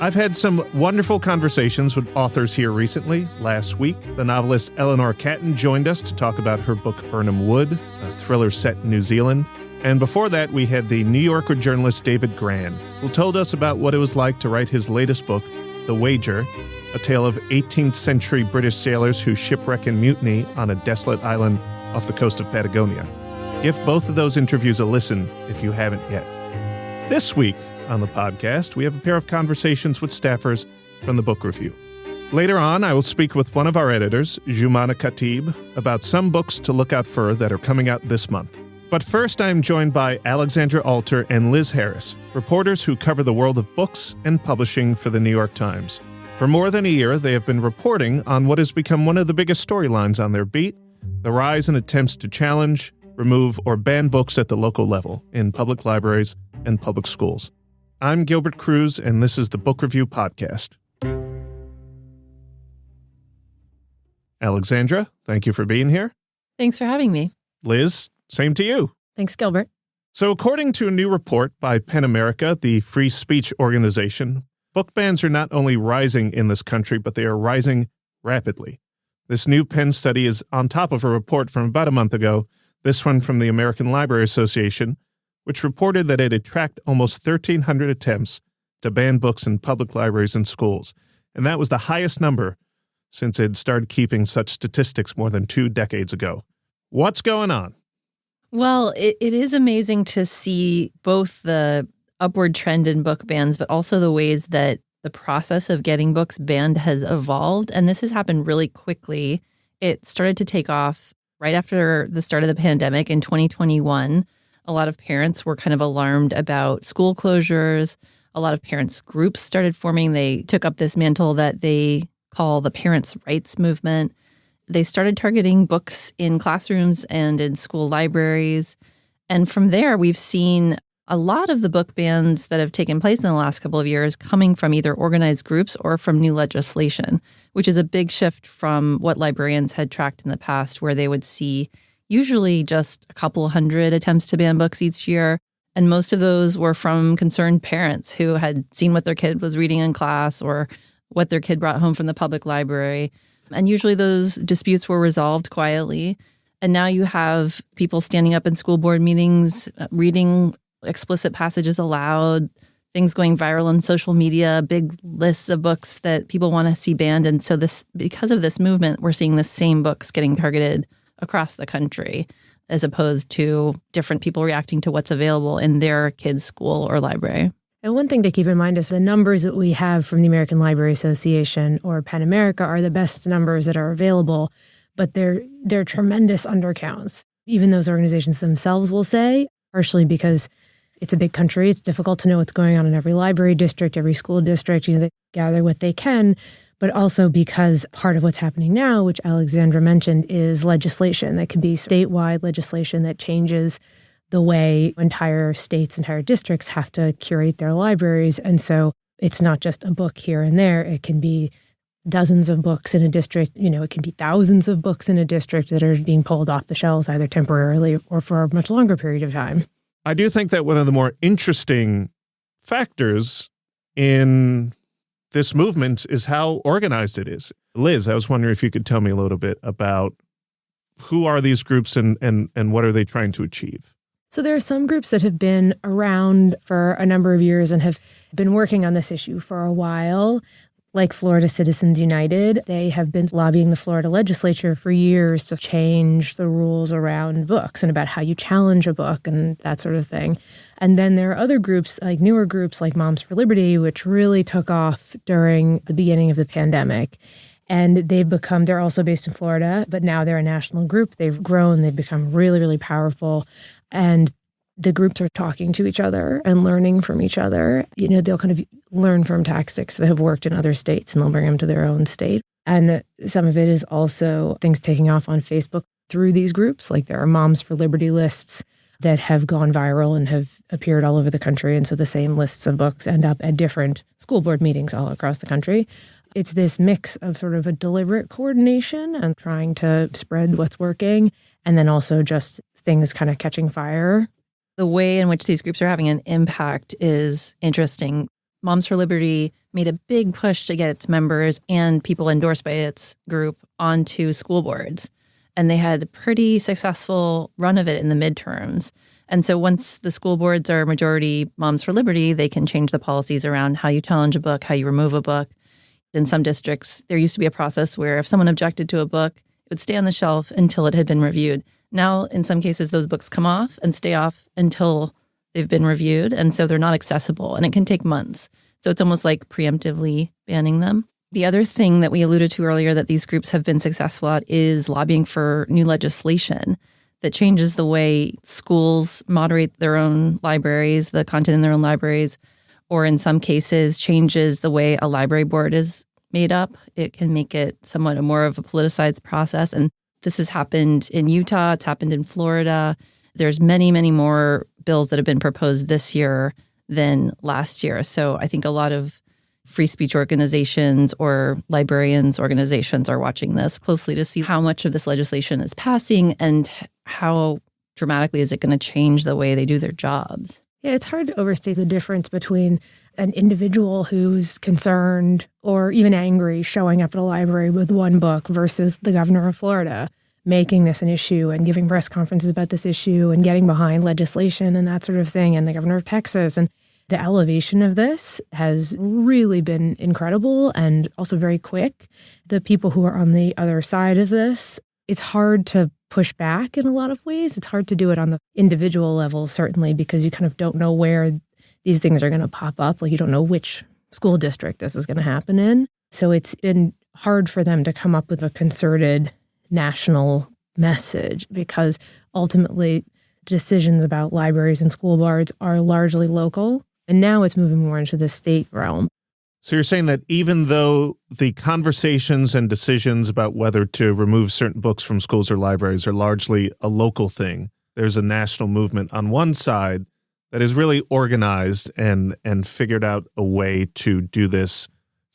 I've had some wonderful conversations with authors here recently. Last week, the novelist Eleanor Catton joined us to talk about her book Birnam Wood, a thriller set in New Zealand. And before that, we had the New Yorker journalist David Grann, who told us about what it was like to write his latest book, The Wager, a tale of 18th century British sailors who shipwreck and mutiny on a desolate island off the coast of Patagonia. Give both of those interviews a listen if you haven't yet. This week on the podcast, we have a pair of conversations with staffers from the book review. Later on, I will speak with one of our editors, Jumana Khatib, about some books to look out for that are coming out this month. But first, I am joined by Alexandra Alter and Liz Harris, reporters who cover the world of books and publishing for the New York Times. For more than a year, they have been reporting on what has become one of the biggest storylines on their beat, the rise in attempts to challenge, remove, or ban books at the local level in public libraries and public schools. I'm Gilbert Cruz, and this is the Book Review Podcast. Alexandra, thank you for being here. Thanks for having me. Liz, same to you. Thanks, Gilbert. So according to a new report by PEN America, the free speech organization, book bans are not only rising in this country, but they are rising rapidly. This new PEN study is on top of a report from about a month ago, this one from the American Library Association, which reported that it had tracked almost 1,300 attempts to ban books in public libraries and schools. And that was the highest number since it had started keeping such statistics more than 2 decades ago. What's going on? Well, it is amazing to see both the upward trend in book bans, but also the ways that the process of getting books banned has evolved. And this has happened really quickly. It started to take off right after the start of the pandemic in 2021. A lot of parents were kind of alarmed about school closures. A lot of parents' groups started forming. They took up this mantle that they call the parents' rights movement. They started targeting books in classrooms and in school libraries. And from there, we've seen a lot of the book bans that have taken place in the last couple of years coming from either organized groups or from new legislation, which is a big shift from what librarians had tracked in the past, where they would see usually just a couple hundred attempts to ban books each year. And most of those were from concerned parents who had seen what their kid was reading in class or what their kid brought home from the public library. And usually those disputes were resolved quietly. And now you have people standing up in school board meetings, reading explicit passages aloud, things going viral on social media, big lists of books that people want to see banned. And so because of this movement, we're seeing the same books getting targeted across the country, as opposed to different people reacting to what's available in their kids' school or library. And one thing to keep in mind is the numbers that we have from the American Library Association or PEN America are the best numbers that are available, but they're tremendous undercounts. Even those organizations themselves will say, partially because it's a big country, it's difficult to know what's going on in every library district, every school district, they gather what they can, but also because part of what's happening now, which Alexandra mentioned, is legislation that can be statewide legislation that changes the way entire states, entire districts have to curate their libraries. And so it's not just a book here and there. It can be dozens of books in a district. It can be thousands of books in a district that are being pulled off the shelves either temporarily or for a much longer period of time. I do think that one of the more interesting factors in this movement is how organized it is. Liz, I was wondering if you could tell me a little bit about who are these groups and what are they trying to achieve? So there are some groups that have been around for a number of years and have been working on this issue for a while, like Florida Citizens United. They have been lobbying the Florida legislature for years to change the rules around books and about how you challenge a book and that sort of thing. And then there are other groups, like newer groups like Moms for Liberty, which really took off during the beginning of the pandemic. And they're also based in Florida, but now they're a national group. They've grown, they've become really, really powerful. And the groups are talking to each other and learning from each other. They'll kind of learn from tactics that have worked in other states and they'll bring them to their own state. And some of it is also things taking off on Facebook through these groups. Like there are Moms for Liberty lists that have gone viral and have appeared all over the country. And so the same lists of books end up at different school board meetings all across the country. It's this mix of sort of a deliberate coordination and trying to spread what's working, and then also just things kind of catching fire. The way in which these groups are having an impact is interesting. Moms for Liberty made a big push to get its members and people endorsed by its group onto school boards. And they had a pretty successful run of it in the midterms. And so once the school boards are majority Moms for Liberty, they can change the policies around how you challenge a book, how you remove a book. In some districts, there used to be a process where if someone objected to a book, it would stay on the shelf until it had been reviewed. Now, in some cases, those books come off and stay off until they've been reviewed. And so they're not accessible and it can take months. So it's almost like preemptively banning them. The other thing that we alluded to earlier that these groups have been successful at is lobbying for new legislation that changes the way schools moderate their own libraries, the content in their own libraries, or in some cases changes the way a library board is made up. It can make it somewhat more of a politicized process. And this has happened in Utah. It's happened in Florida. There's many, many more bills that have been proposed this year than last year. So I think a lot of free speech organizations or librarians organizations are watching this closely to see how much of this legislation is passing and how dramatically is it going to change the way they do their jobs. Yeah, it's hard to overstate the difference between an individual who's concerned or even angry showing up at a library with one book versus the governor of Florida making this an issue and giving press conferences about this issue and getting behind legislation and that sort of thing, and the governor of Texas. And the elevation of this has really been incredible and also very quick. The people who are on the other side of this, it's hard to push back in a lot of ways. It's hard to do it on the individual level, certainly, because you kind of don't know where these things are going to pop up. Like you don't know which school district this is going to happen in. So it's been hard for them to come up with a concerted national message because ultimately decisions about libraries and school boards are largely local. And now it's moving more into the state realm. So you're saying that even though the conversations and decisions about whether to remove certain books from schools or libraries are largely a local thing, there's a national movement on one side that is really organized and figured out a way to do this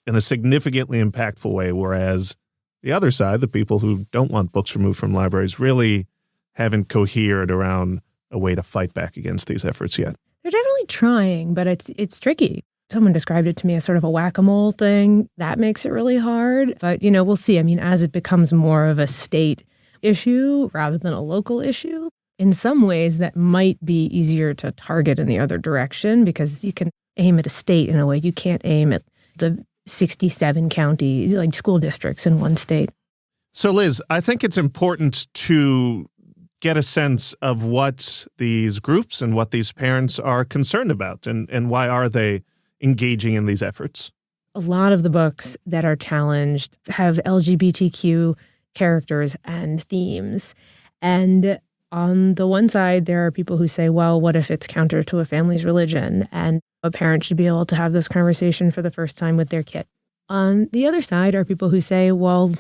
in a significantly impactful way, whereas the other side, the people who don't want books removed from libraries, really haven't cohered around a way to fight back against these efforts yet. They're definitely trying, but it's tricky. Someone described it to me as sort of a whack-a-mole thing. That makes it really hard. But, we'll see. I mean, as it becomes more of a state issue rather than a local issue, in some ways that might be easier to target in the other direction because you can aim at a state in a way you can't aim at the 67 counties, like school districts in one state. So, Liz, I think it's important to get a sense of what these groups and what these parents are concerned about and why are they engaging in these efforts. A lot of the books that are challenged have LGBTQ characters and themes. And on the one side, there are people who say, well, what if it's counter to a family's religion? And a parent should be able to have this conversation for the first time with their kid. On the other side are people who say, well,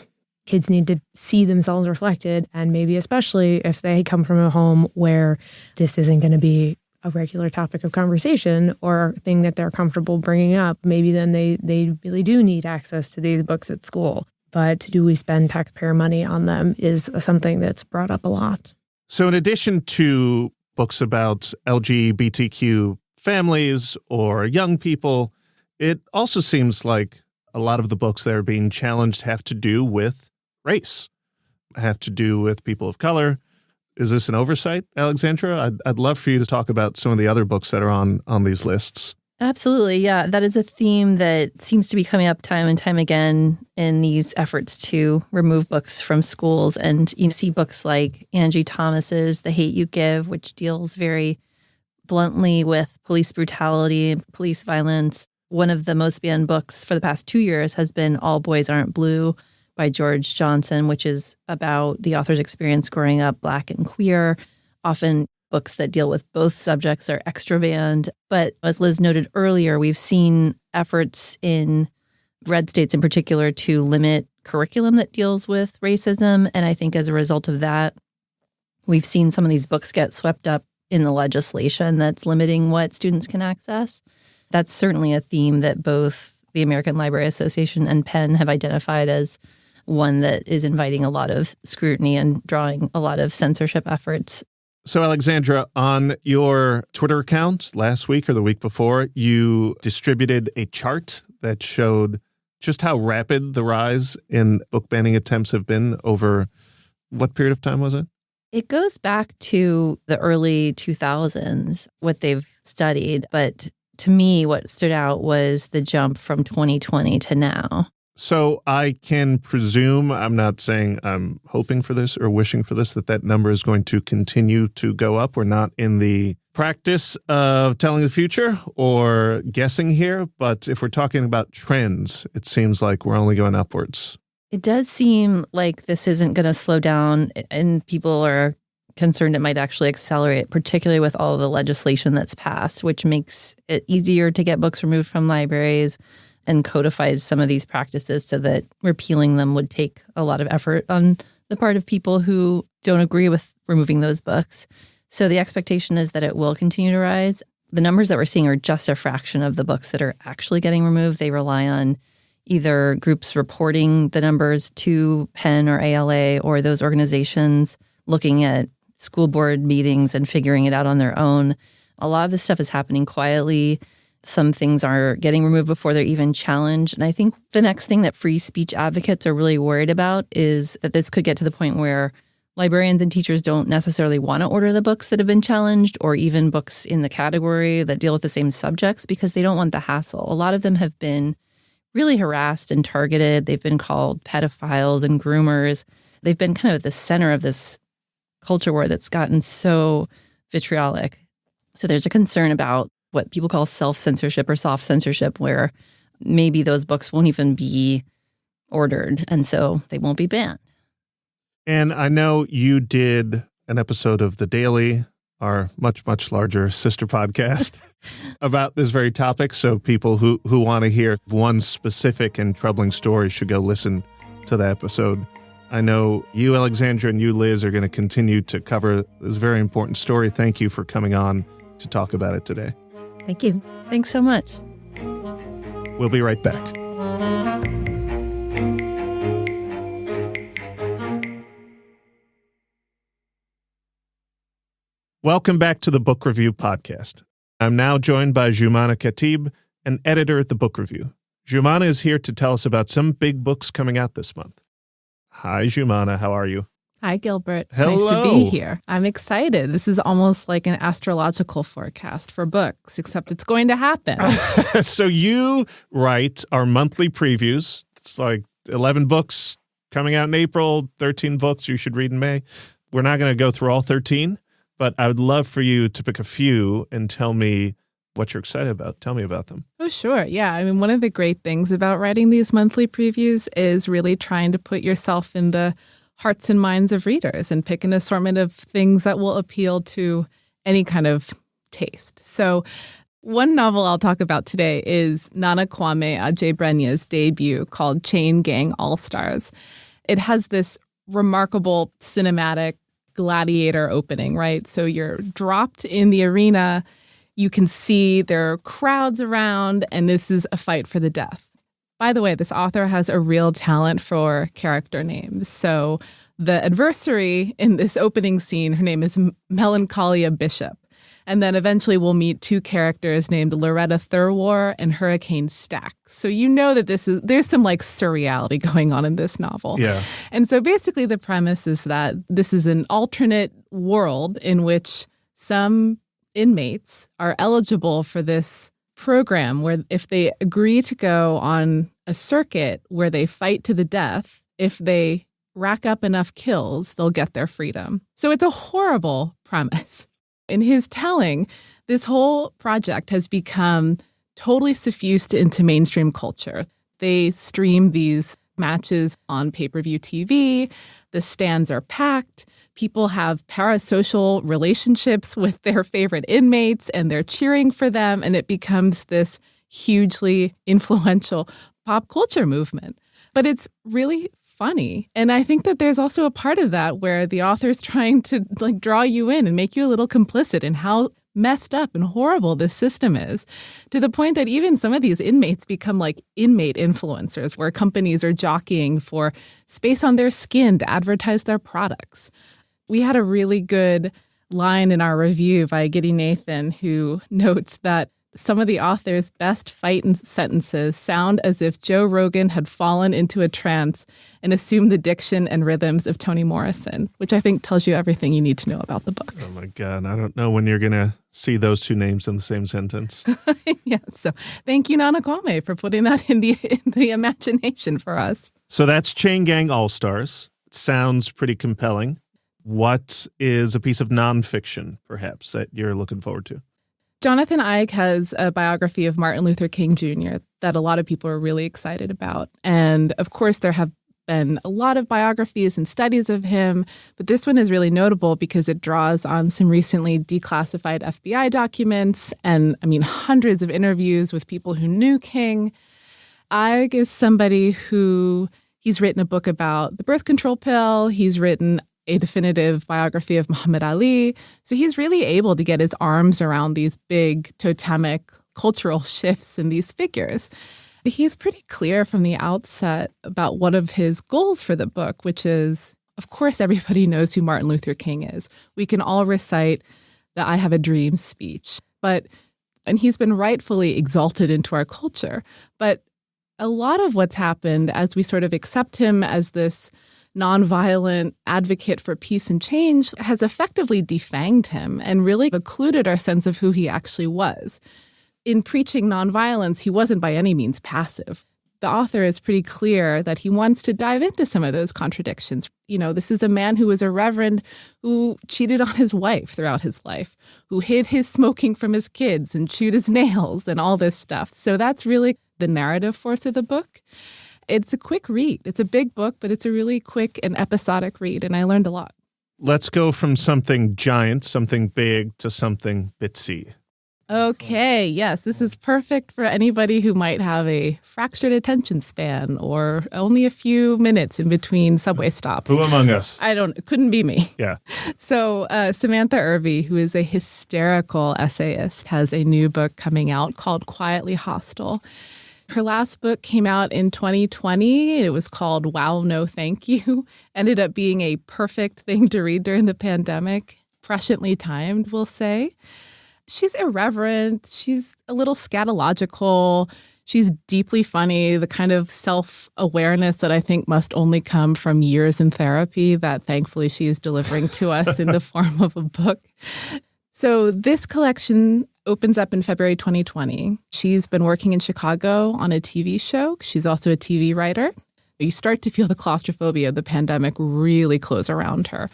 kids need to see themselves reflected, and maybe especially if they come from a home where this isn't going to be a regular topic of conversation or a thing that they're comfortable bringing up, maybe then they really do need access to these books at school. But do we spend taxpayer money on them is something that's brought up a lot. So in addition to books about LGBTQ families or young people, it also seems like a lot of the books that are being challenged have to do with race, have to do with people of color. Is this an oversight, Alexandra? I'd love for you to talk about some of the other books that are on these lists. Absolutely, yeah. That is a theme that seems to be coming up time and time again in these efforts to remove books from schools. And you see books like Angie Thomas's The Hate You Give, which deals very bluntly with police brutality, police violence. One of the most banned books for the past 2 years has been All Boys Aren't Blue by George Johnson, which is about the author's experience growing up Black and queer. Often books that deal with both subjects are extra banned. But as Liz noted earlier, we've seen efforts in red states in particular to limit curriculum that deals with racism. And I think as a result of that, we've seen some of these books get swept up in the legislation that's limiting what students can access. That's certainly a theme that both the American Library Association and Penn have identified as one that is inviting a lot of scrutiny and drawing a lot of censorship efforts. So, Alexandra, on your Twitter account last week or the week before, you distributed a chart that showed just how rapid the rise in book banning attempts have been over what period of time was it? It goes back to the early 2000s, what they've studied. But to me, what stood out was the jump from 2020 to now. So I can presume, I'm not saying I'm hoping for this or wishing for this, that number is going to continue to go up. We're not in the practice of telling the future or guessing here, but if we're talking about trends, it seems like we're only going upwards. It does seem like this isn't going to slow down, and people are concerned it might actually accelerate, particularly with all the legislation that's passed, which makes it easier to get books removed from libraries and codifies some of these practices so that repealing them would take a lot of effort on the part of people who don't agree with removing those books. So the expectation is that it will continue to rise. The numbers that we're seeing are just a fraction of the books that are actually getting removed. They rely on either groups reporting the numbers to PEN or ALA, or those organizations looking at school board meetings and figuring it out on their own. A lot of this stuff is happening quietly. Some things are getting removed before they're even challenged. And I think the next thing that free speech advocates are really worried about is that this could get to the point where librarians and teachers don't necessarily want to order the books that have been challenged, or even books in the category that deal with the same subjects, because they don't want the hassle. A lot of them have been really harassed and targeted. They've been called pedophiles and groomers. They've been kind of at the center of this culture war that's gotten so vitriolic. So there's a concern about what people call self-censorship or soft censorship, where maybe those books won't even be ordered, and so they won't be banned. And I know you did an episode of The Daily, our much, much larger sister podcast, about this very topic. So people who want to hear one specific and troubling story should go listen to that episode. I know you, Alexandra, and you, Liz, are going to continue to cover this very important story. Thank you for coming on to talk about it today. Thank you. Thanks so much. We'll be right back. Welcome back to the Book Review Podcast. I'm now joined by Joumana Khatib, an editor at the Book Review. Joumana is here to tell us about some big books coming out this month. Hi, Joumana. How are you? Hi, Gilbert. It's Hello. nice to be here. I'm excited. This is almost like an astrological forecast for books, except it's going to happen. So you write our monthly previews. It's like 11 books coming out in April, 13 books you should read in May. We're not going to go through all 13, but I would love for you to pick a few and tell me what you're excited about. Tell me about them. Oh, sure. Yeah. I mean, one of the great things about writing these monthly previews is really trying to put yourself in the hearts and minds of readers and pick an assortment of things that will appeal to any kind of taste. So one novel I'll talk about today is Nana Kwame Adjei-Brenya's debut called Chain Gang All-Stars. It has this remarkable cinematic gladiator opening, right? So you're dropped in the arena. You can see there are crowds around, and this is a fight for the death. By the way, this author has a real talent for character names. So the adversary in this opening scene, her name is Melancholia Bishop. And then eventually we'll meet two characters named Loretta Thurwar and Hurricane Stack. So you know that there's some like surreality going on in this novel. Yeah. And so basically the premise is that this is an alternate world in which some inmates are eligible for this program where if they agree to go on a circuit where they fight to the death, if they rack up enough kills, they'll get their freedom. So it's a horrible premise. In his telling, this whole project has become totally suffused into mainstream culture. They stream these matches on pay-per-view TV. The stands are packed. People have parasocial relationships with their favorite inmates, and they're cheering for them, and it becomes this hugely influential pop culture movement. But it's really funny. And I think that there's also a part of that where the author's trying to like draw you in and make you a little complicit in how messed up and horrible this system is, to the point that even some of these inmates become like inmate influencers, where companies are jockeying for space on their skin to advertise their products. We had a really good line in our review by Giddy Nathan, who notes that some of the author's best fight sentences sound as if Joe Rogan had fallen into a trance and assumed the diction and rhythms of Toni Morrison, which I think tells you everything you need to know about the book. Oh, my God. I don't know when you're going to see those two names in the same sentence. Yeah, so thank you, Nana Kwame, for putting that in the imagination for us. So that's Chain Gang All-Stars. It sounds pretty compelling. What is a piece of nonfiction, perhaps, that you're looking forward to? Jonathan Eig has a biography of Martin Luther King Jr. that a lot of people are really excited about. And of course, there have been a lot of biographies and studies of him, but this one is really notable because it draws on some recently declassified FBI documents and, hundreds of interviews with people who knew King. Eig is somebody who, he's written a book about the birth control pill. He's written a definitive biography of Muhammad Ali. So he's really able to get his arms around these big totemic cultural shifts in these figures. He's pretty clear from the outset about one of his goals for the book, which is, of course, everybody knows who Martin Luther King is. We can all recite the I Have a Dream speech, and he's been rightfully exalted into our culture. But a lot of what's happened as we sort of accept him as this nonviolent advocate for peace and change has effectively defanged him and really occluded our sense of who he actually was. In preaching nonviolence, he wasn't by any means passive. The author is pretty clear that he wants to dive into some of those contradictions. This is a man who was a reverend who cheated on his wife throughout his life, who hid his smoking from his kids and chewed his nails and all this stuff. So that's really the narrative force of the book. It's a quick read. It's a big book, but it's a really quick and episodic read, and I learned a lot. Let's go from something giant, something big, to something bitsy. Okay, yes, this is perfect for anybody who might have a fractured attention span or only a few minutes in between subway stops. Who among us? It couldn't be me. Yeah. So Samantha Irby, who is a hysterical essayist, has a new book coming out called Quietly Hostile. Her last book came out in 2020. It was called Wow, No, Thank You. Ended up being a perfect thing to read during the pandemic. Presciently timed, we'll say. She's irreverent. She's a little scatological. She's deeply funny, the kind of self-awareness that I think must only come from years in therapy that thankfully she is delivering to us in the form of a book. So this collection opens up in February 2020. She's been working in Chicago on a TV show. She's also a TV writer. You start to feel the claustrophobia of the pandemic really close around her.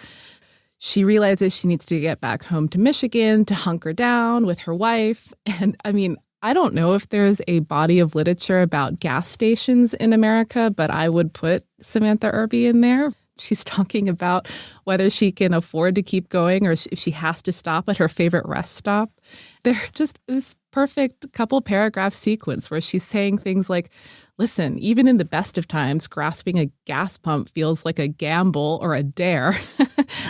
She realizes she needs to get back home to Michigan to hunker down with her wife. And I don't know if there's a body of literature about gas stations in America, but I would put Samantha Irby in there. She's talking about whether she can afford to keep going or if she has to stop at her favorite rest stop. They're just this perfect couple paragraph sequence where she's saying things like, listen, even in the best of times, grasping a gas pump feels like a gamble or a dare,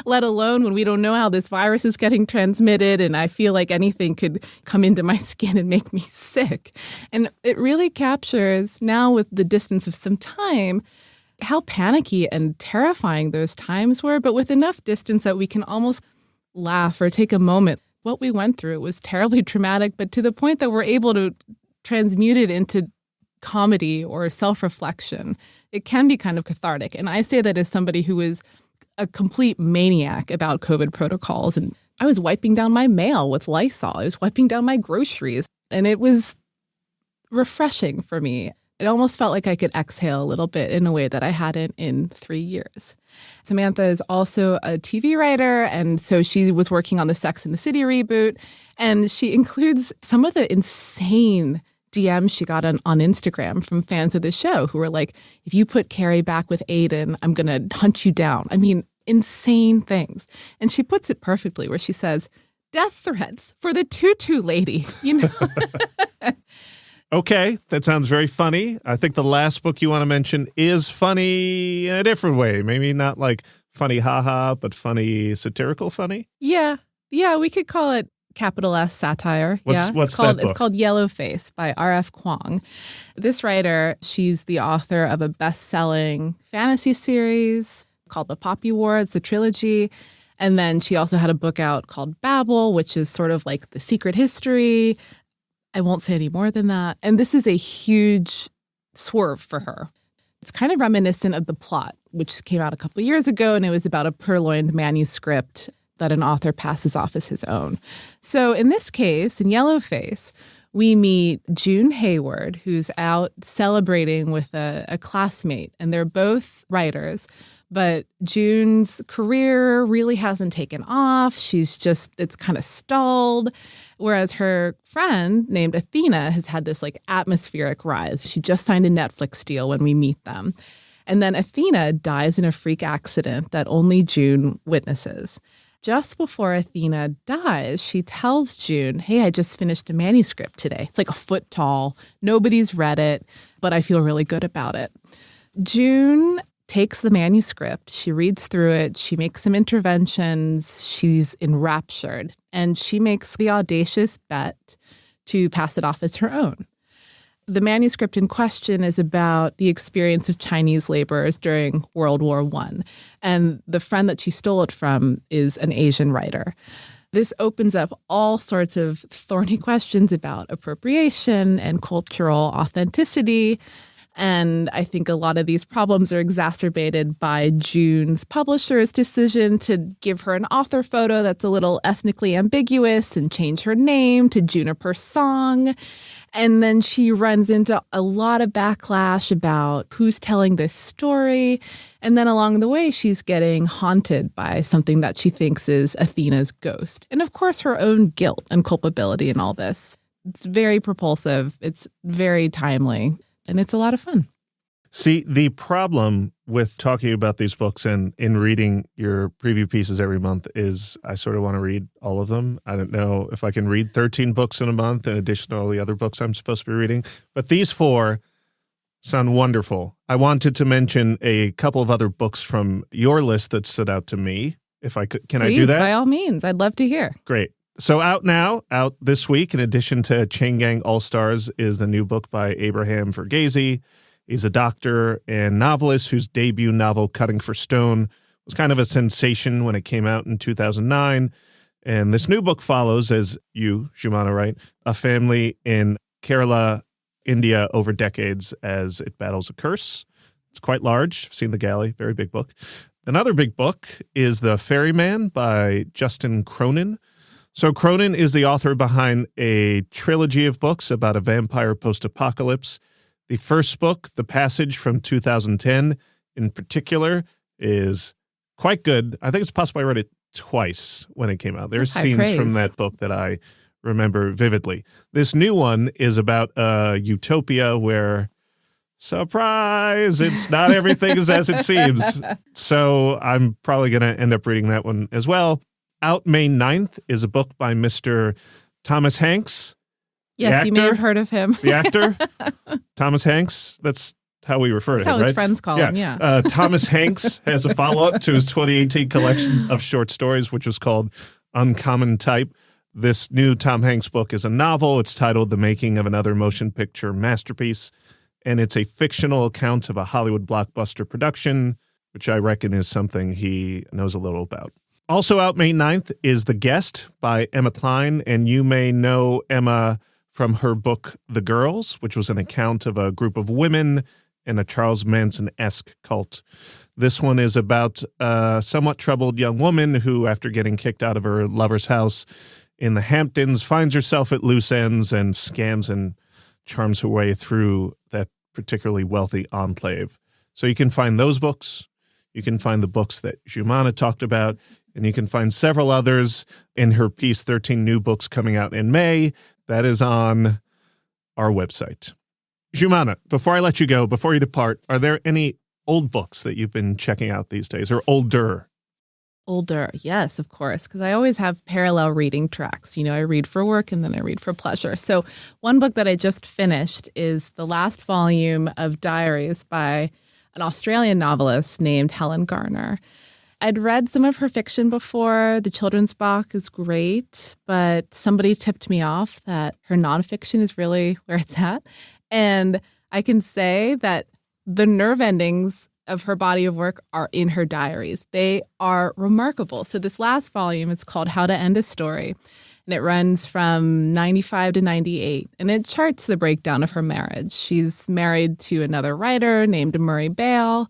let alone when we don't know how this virus is getting transmitted and I feel like anything could come into my skin and make me sick. And it really captures, now with the distance of some time, how panicky and terrifying those times were, but with enough distance that we can almost laugh or take a moment. What we went through was terribly traumatic, but to the point that we're able to transmute it into comedy or self-reflection. It can be kind of cathartic. And I say that as somebody who is a complete maniac about COVID protocols. And I was wiping down my mail with Lysol. I was wiping down my groceries. And it was refreshing for me. It almost felt like I could exhale a little bit in a way that I hadn't in 3 years. Samantha is also a TV writer, and so she was working on the Sex and the City reboot, and she includes some of the insane DMs she got on Instagram from fans of the show who were like, if you put Carrie back with Aiden, I'm going to hunt you down. Insane things. And she puts it perfectly where she says, death threats for the tutu lady, Okay, that sounds very funny. I think the last book you want to mention is funny in a different way. Maybe not like funny haha, but funny satirical funny. Yeah, we could call it capital S satire. What's it's called, that book? It's called Yellowface by R.F. Kuang. This writer, she's the author of a best-selling fantasy series called The Poppy War. It's a trilogy. And then she also had a book out called Babel, which is sort of like the secret history. I won't say any more than that. And this is a huge swerve for her. It's kind of reminiscent of The Plot, which came out a couple of years ago, and it was about a purloined manuscript that an author passes off as his own. So in this case, in Yellowface, we meet June Hayward, who's out celebrating with a classmate, and they're both writers. But June's career really hasn't taken off. It's kind of stalled. Whereas her friend named Athena has had this like atmospheric rise. She just signed a Netflix deal when we meet them. And then Athena dies in a freak accident that only June witnesses. Just before Athena dies, she tells June, hey, I just finished a manuscript today. It's like a foot tall. Nobody's read it, but I feel really good about it. June takes the manuscript, she reads through it, she makes some interventions, she's enraptured, and she makes the audacious bet to pass it off as her own. The manuscript in question is about the experience of Chinese laborers during World War I, and the friend that she stole it from is an Asian writer. This opens up all sorts of thorny questions about appropriation and cultural authenticity. And I think a lot of these problems are exacerbated by June's publisher's decision to give her an author photo that's a little ethnically ambiguous and change her name to Juniper Song. And then she runs into a lot of backlash about who's telling this story. And then along the way, she's getting haunted by something that she thinks is Athena's ghost. And of course, her own guilt and culpability in all this. It's very propulsive. It's very timely. And it's a lot of fun. See, the problem with talking about these books and in reading your preview pieces every month is I sort of want to read all of them. I don't know if I can read 13 books in a month in addition to all the other books I'm supposed to be reading. But these 4 sound wonderful. I wanted to mention a couple of other books from your list that stood out to me. If I could, can Please, I do that? By all means. I'd love to hear. Great. So out this week, in addition to Chain Gang All-Stars, is the new book by Abraham Verghese. He's a doctor and novelist whose debut novel, Cutting for Stone, was kind of a sensation when it came out in 2009. And this new book follows, as you, Jumana, write, a family in Kerala, India, over decades as it battles a curse. It's quite large. I've seen The Galley, very big book. Another big book is The Ferryman by Justin Cronin. So Cronin is the author behind a trilogy of books about a vampire post-apocalypse. The first book, The Passage from 2010, in particular, is quite good. I think it's possible I read it twice when it came out. There's scenes from that book that I remember vividly. This new one is about a utopia where, surprise, it's not everything is as it seems. So I'm probably going to end up reading that one as well. Out May 9th is a book by Mr. Thomas Hanks. Yes, you may have heard of him. The actor, Thomas Hanks. That's how we refer to him, right? That's how his friends call him, yeah. Thomas Hanks has a follow-up to his 2018 collection of short stories, which was called Uncommon Type. This new Tom Hanks book is a novel. It's titled The Making of Another Motion Picture Masterpiece, and it's a fictional account of a Hollywood blockbuster production, which I reckon is something he knows a little about. Also out May 9th is The Guest by Emma Cline, and you may know Emma from her book The Girls, which was an account of a group of women in a Charles Manson-esque cult. This one is about a somewhat troubled young woman who, after getting kicked out of her lover's house in the Hamptons, finds herself at loose ends and scams and charms her way through that particularly wealthy enclave. So you can find those books. You can find the books that Jumana talked about, and you can find several others in her piece, 13 New Books Coming Out in May. That is on our website. Jumana, before I let you go, before you depart, are there any old books that you've been checking out these days, or older? Older, yes, of course, because I always have parallel reading tracks. You know, I read for work and then I read for pleasure. So one book that I just finished is the last volume of diaries by an Australian novelist named Helen Garner. I'd read some of her fiction before. The children's book is great, but somebody tipped me off that her nonfiction is really where it's at. And I can say that the nerve endings of her body of work are in her diaries. They are remarkable. So this last volume, it's called How to End a Story, and it runs from 95 to 98, and it charts the breakdown of her marriage. She's married to another writer named Murray Bale.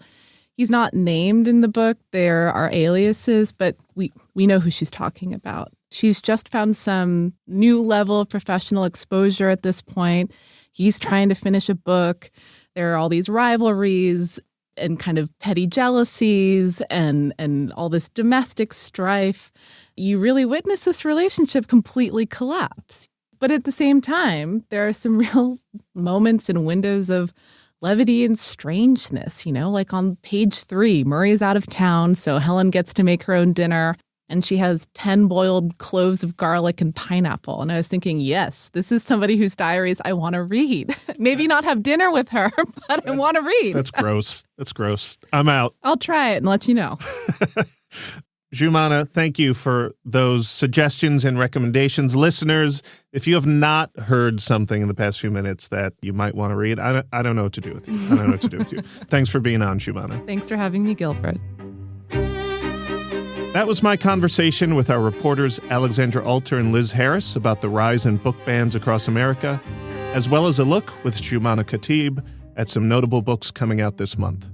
He's not named in the book. There are aliases, but we know who she's talking about. She's just found some new level of professional exposure at this point. He's trying to finish a book. There are all these rivalries and kind of petty jealousies and all this domestic strife. You really witness this relationship completely collapse. But at the same time, there are some real moments and windows of levity and strangeness, like on page 3, Murray's out of town, so Helen gets to make her own dinner. And she has 10 boiled cloves of garlic and pineapple. And I was thinking, yes, this is somebody whose diaries I want to read. Maybe not have dinner with her, but I want to read. That's gross. That's gross. I'm out. I'll try it and let you know. Jumana, thank you for those suggestions and recommendations. Listeners, if you have not heard something in the past few minutes that you might want to read, I don't know what to do with you. Thanks for being on, Jumana. Thanks for having me, Gilbert. That was my conversation with our reporters Alexandra Alter and Liz Harris about the rise in book bans across America, as well as a look with Jumana Khatib at some notable books coming out this month.